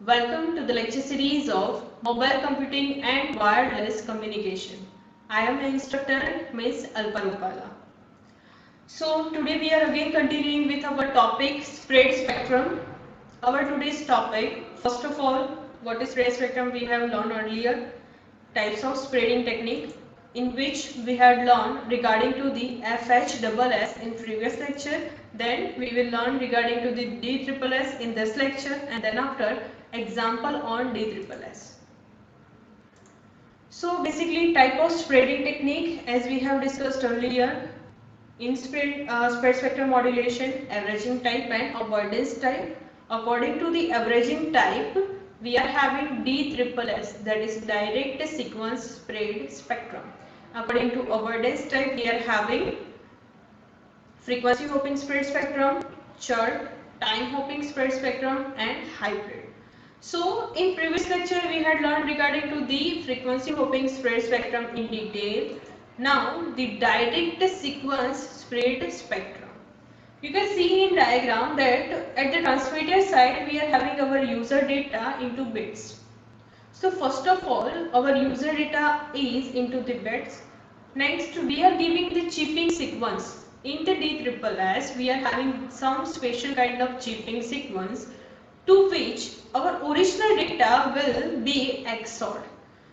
Welcome to the lecture series of Mobile Computing and Wireless Communication. I am instructor Ms. Alpa Rupala. So today we are again continuing with our topic spread spectrum. Our today's topic, first of all, what is spread spectrum we have learned earlier, types of spreading technique, in which we had learned regarding to the FHSS in previous lecture. Then we will learn regarding to the DSSS in this lecture, and then after example on DSSS. So basically type of spreading technique, as we have discussed earlier, in spread spectrum modulation, averaging type and avoidance type. According to the averaging type, we are having DSSS, that is direct sequence spread spectrum. According to avoidance type, we are having frequency hopping spread spectrum, chirp, time hopping spread spectrum, and hybrid. So in previous lecture we had learned regarding to the frequency hopping spread spectrum in detail. Now the direct sequence spread spectrum. You can see in diagram that at the transmitter side we are having our user data into bits. So first of all, our user data is into the bits. Next, we are giving the chipping sequence. In the DSSS, we are having some special kind of chipping sequence to which our original data will be XORed.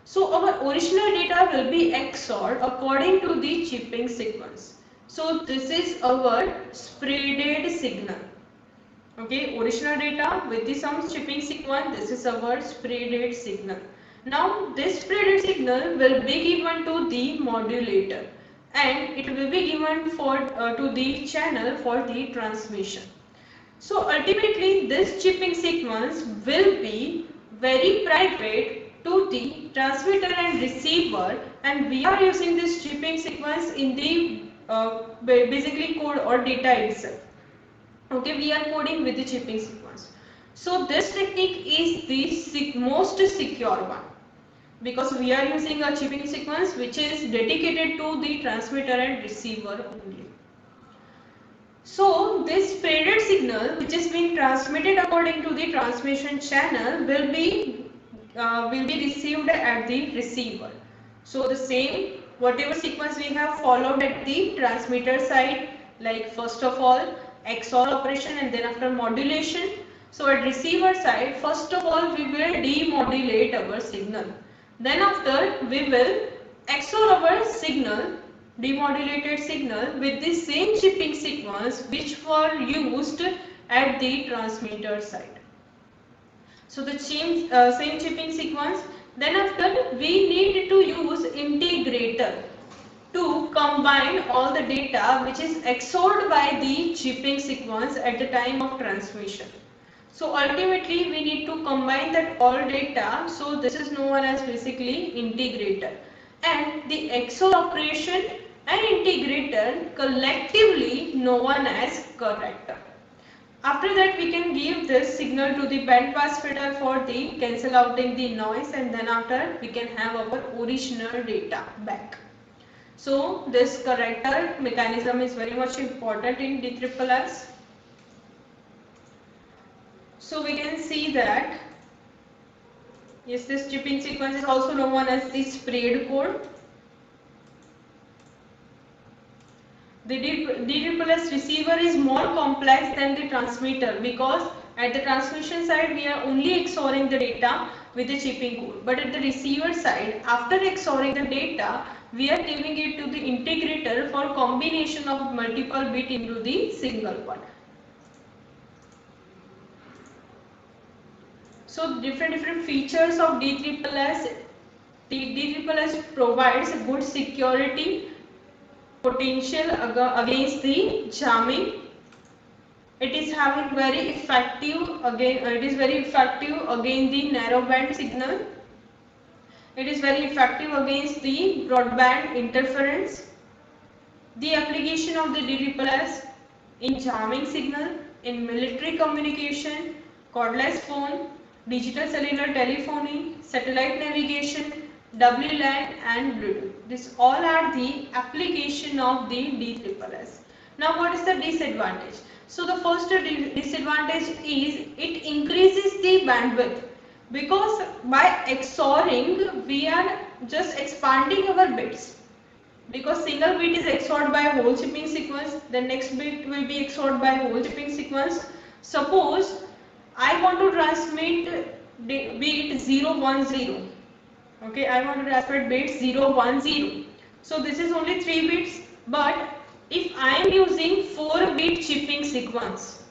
So our original data will be XORed according to the chipping sequence. So this is our spreaded signal. Okay, original data with the some chipping sequence, this is our spreaded signal. Now this spreaded signal will be given to the modulator and it will be given to the channel for the transmission. So ultimately this chipping sequence will be very private to the transmitter and receiver, and we are using this chipping sequence in the basically code or data itself. Okay, we are coding with the chipping sequence. So this technique is the most secure one because we are using a chipping sequence which is dedicated to the transmitter and receiver only. So this spreaded signal which is being transmitted according to the transmission channel will be received at the receiver. So the same whatever sequence we have followed at the transmitter side, like first of all XOR operation and then after modulation. So at receiver side, first of all we will demodulate our signal. Then after we will XOR our signal, demodulated signal with the same chipping sequence which were used at the transmitter side. So the same chipping sequence. Then after we need to use integrator to combine all the data which is XORed by the chipping sequence at the time of transmission. So ultimately we need to combine that all data. So this is known as basically integrator, and the XOR operation and integrator collectively known as corrector. After that we can give this signal to the band pass filter for the cancel outing the noise, and then after we can have our original data back. So this corrector mechanism is very much important in DSSS. So we can see that yes, this chipping sequence is also known as the spread code. The DSSS receiver is more complex than the transmitter because at the transmission side we are only XORing the data with the chipping code, but at the receiver side, after XORing the data, we are giving it to the integrator for combination of multiple bit into the single one. So different features of DSSS. The DSSS provides good security potential against the jamming. It is having very effective against the narrowband signal. It is very effective against the broadband interference. The application of the DSSS in jamming signal, in military communication, cordless phone, digital cellular telephony, satellite navigation, WLAN and Bluetooth. These all are the application of the DSSS. Now what is the disadvantage? So the first disadvantage is it increases the bandwidth. Because by XORing we are just expanding our bits. Because single bit is XORed by whole chipping sequence, the next bit will be XORed by whole chipping sequence. Suppose I want to transmit bit 0 1 0. Okay, I want to transmit bit 0 1 0. So this is only 3 bits, but if I am using 4 bit chipping sequence,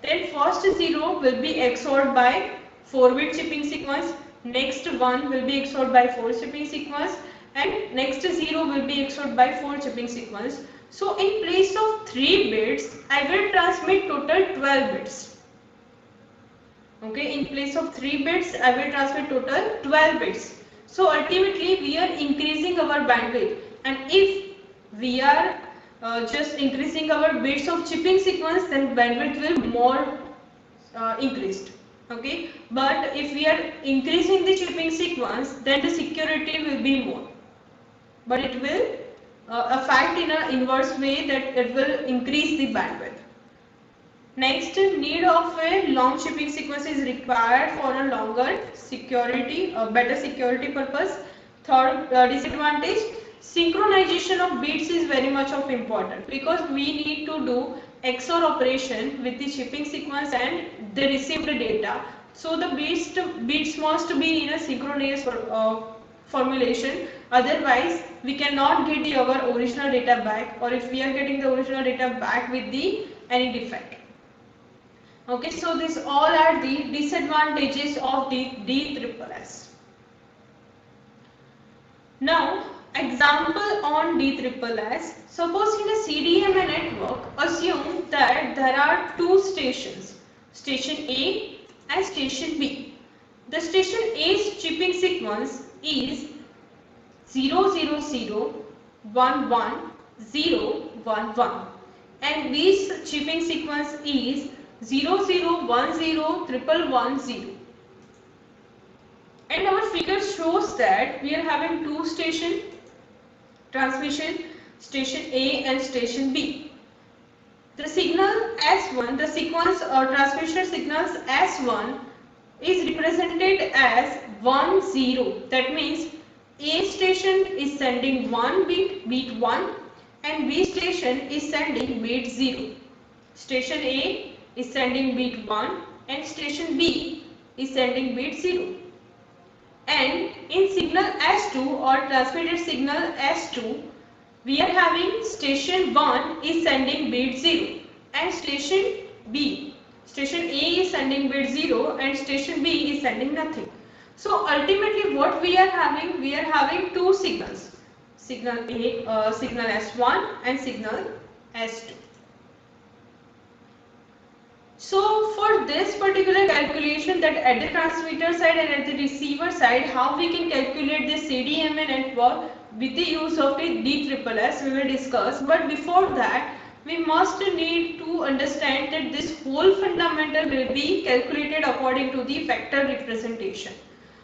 then first 0 will be XORed by 4 bit chipping sequence, next 1 will be XORed by 4 chipping sequence, and next 0 will be XORed by 4 chipping sequence. So in place of 3 bits, I will transmit total 12 bits. Okay, in place of 3 bits, I will transmit total 12 bits. So ultimately, we are increasing our bandwidth, and if we are just increasing our bits of chipping sequence, then bandwidth will more increased. Okay, but if we are increasing the chipping sequence, then the security will be more, but it will affect in an inverse way, that it will increase the bandwidth. Next, need of a long chipping sequence is required for a longer security, better security purpose. Third disadvantage, synchronization of bits is very much of important, because we need to do XOR operation with the chipping sequence and the received data. So the bits must be in a synchronous formulation, otherwise we cannot get our original data back, or if we are getting the original data back with the any defect. Okay, so these all are the disadvantages of the DSSS. Now, example on DSSS. Suppose in a CDMA network, assume that there are two stations, station A and station B. The station A's chipping sequence is 000110111, and B's chipping sequence is 00101110. And our figure shows that we are having two station transmission, station A and station B. The signal S1, the sequence or transmission signals S1 is represented as 10. That means A station is sending 1 bit, bit 1, and B station is sending bit 0. Station A is sending bit 1 and station B is sending bit 0. And in signal S2 or transmitted signal S2, we are having station 1 is sending bit 0 and station B. Station A is sending bit 0 and station B is sending nothing. So ultimately what we are having two signals. Signal A, signal S1 and signal S2. So for this particular calculation, that at the transmitter side and at the receiver side, how we can calculate the CDMA network with the use of a DSSS, we will discuss. But before that, we must need to understand that this whole fundamental will be calculated according to the vector representation.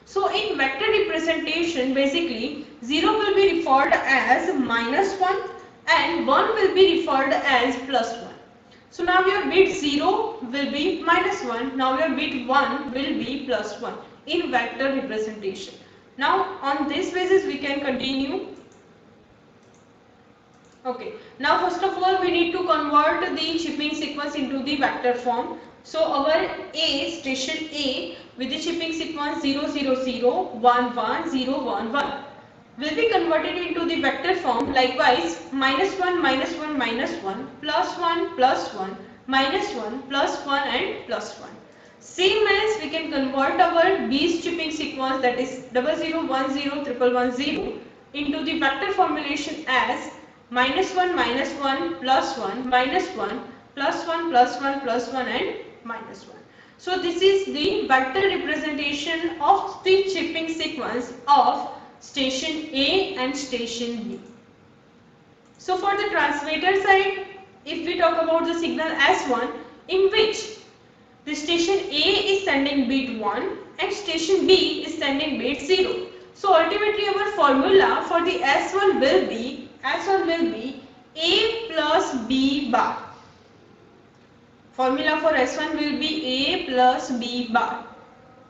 So in vector representation, basically 0 will be referred as -1 and 1 will be referred as +1. So now your bit 0 will be -1, now your bit 1 will be +1 in vector representation. Now on this basis we can continue. Okay, now first of all we need to convert the chipping sequence into the vector form. So our A, station A with the chipping sequence 000111011 will be converted into the vector form. Likewise, -1 -1 -1 +1 +1 -1 +1 and +1. Same as we can convert our B's chipping sequence, that is 00101110, into the vector formulation as -1 -1 +1 -1 +1 +1 +1 and -1. So this is the vector representation of the chipping sequence of station A and station B. So for the transmitter side, if we talk about the signal S1, in which the station A is sending bit 1 and station B is sending bit 0. So ultimately our formula for the S1 will be A plus B bar. Formula for S1 will be A plus B bar.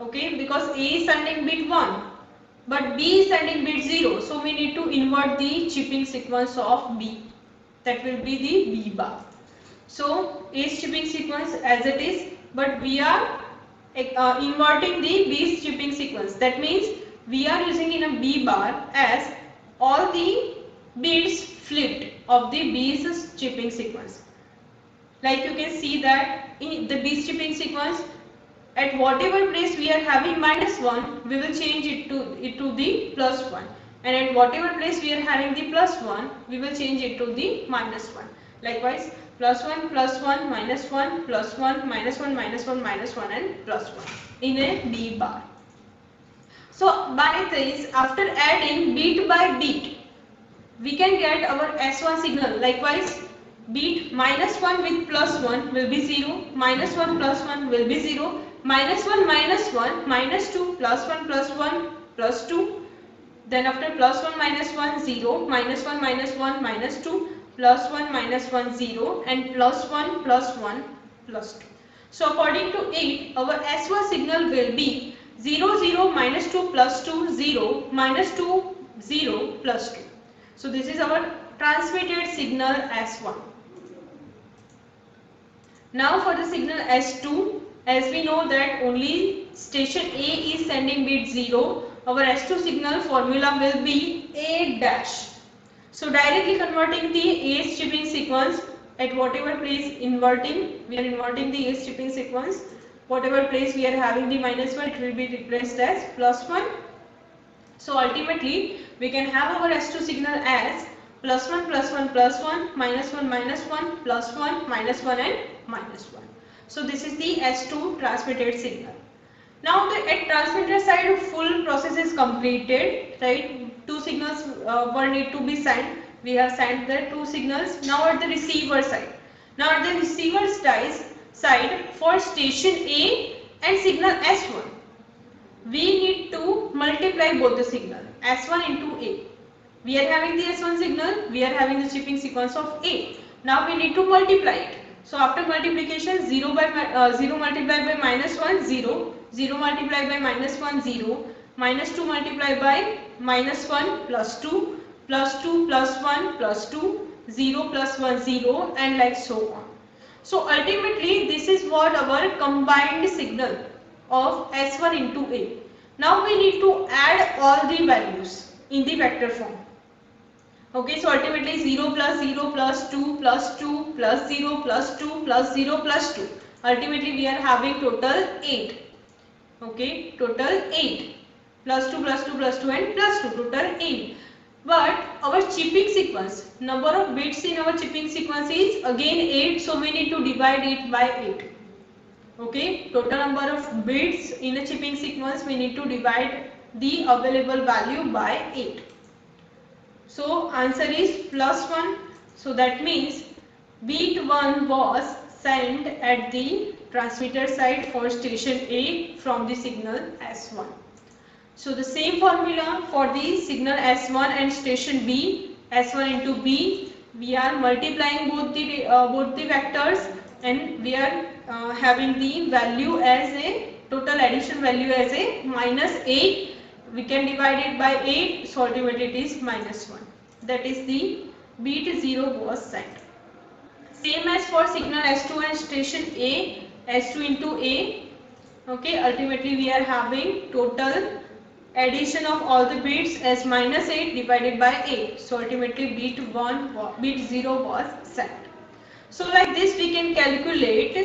Okay, because A is sending bit 1 but B is sending bit 0, so we need to invert the chipping sequence of B. That will be the B bar. So A's chipping sequence as it is, but we are inverting the B's chipping sequence. That means we are using in a B bar as all the bits flipped of the B's chipping sequence. Like you can see that in the B's chipping sequence, at whatever place we are having -1, we will change it to the +1, and at whatever place we are having the +1, we will change it to the -1. Likewise, +1, +1, -1, +1, -1, -1, -1, and +1 in a B bar. So by this, after adding bit by bit, we can get our S1 signal. Likewise, bit -1 with +1 will be 0, -1 +1 will be 0, -1 -1 -2 +1 +1 +2, then after +1 -1 0, -1 -1 -2 +1 -1 0, and +1 +1 +2. So according to it, our S1 signal will be 0 0 -2 +2 0 -2 0 +2. So this is our transmitted signal S1. Now for the signal S2, as we know that only station A is sending bit 0, our S2 signal formula will be A dash. So directly converting the A's chipping sequence at whatever place we are inverting the A's chipping sequence. Whatever place we are having the -1, it will be replaced as +1. So ultimately we can have our S2 signal as +1 +1 +1 -1 -1 +1 -1 and -1. So this is the S2 transmitted signal. Now at transmitter side, full process is completed, right? Two signals were need to be sent. We have sent the two signals. Now at the receiver side. Now at the receiver side for station A and signal S1, we need to multiply both the signal S1 into A. We are having the S1 signal, we are having the chipping sequence of A. Now we need to multiply it. So after multiplication, 0 multiplied by -1 0, 0 multiplied by -1 0, -2 multiplied by -1 +2, +2 +1 +2, 0 +1 0, and like so on. So ultimately this is what our combined signal of S1 into A. Now we need to add all the values in the vector form. Okay, so ultimately 0 + 0 + 2 + 2 + 0 + 2 + 0 + 2. Ultimately we are having total 8. Okay, total 8. +2 + 2 + 2 and +2, total 8. But our chipping sequence, number of bits in our chipping sequence is again 8, so we need to divide it by 8. Okay, total number of bits in a chipping sequence, we need to divide the available value by 8. So answer is +1. So that means bit 1 was sent at the transmitter side for station A from the signal S1. So the same formula for the signal S1 and station B, S1 into B, we are multiplying both the vectors, and we are having the value as a total addition value as a -8. We can divide it by 8, so ultimately it is -1. That is the bit 0 was sent. Same as for signal S2 and station A, S2 into A. Okay, ultimately we are having total addition of all the bits as -8 divided by 8. So ultimately bit 0 was sent. So like this we can calculate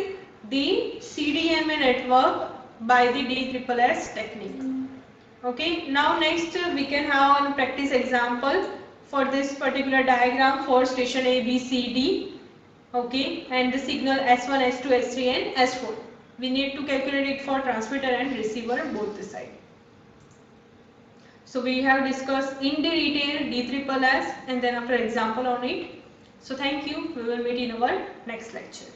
the CDMA network by the DSSS technique. Okay, now next we can have a practice example for this particular diagram for station A, B, C, D. Okay, and the signal S1, S2, S3 and S4. We need to calculate it for transmitter and receiver both the side. So we have discussed in detail DSSS and then after example on it. So thank you. We will meet in our next lecture.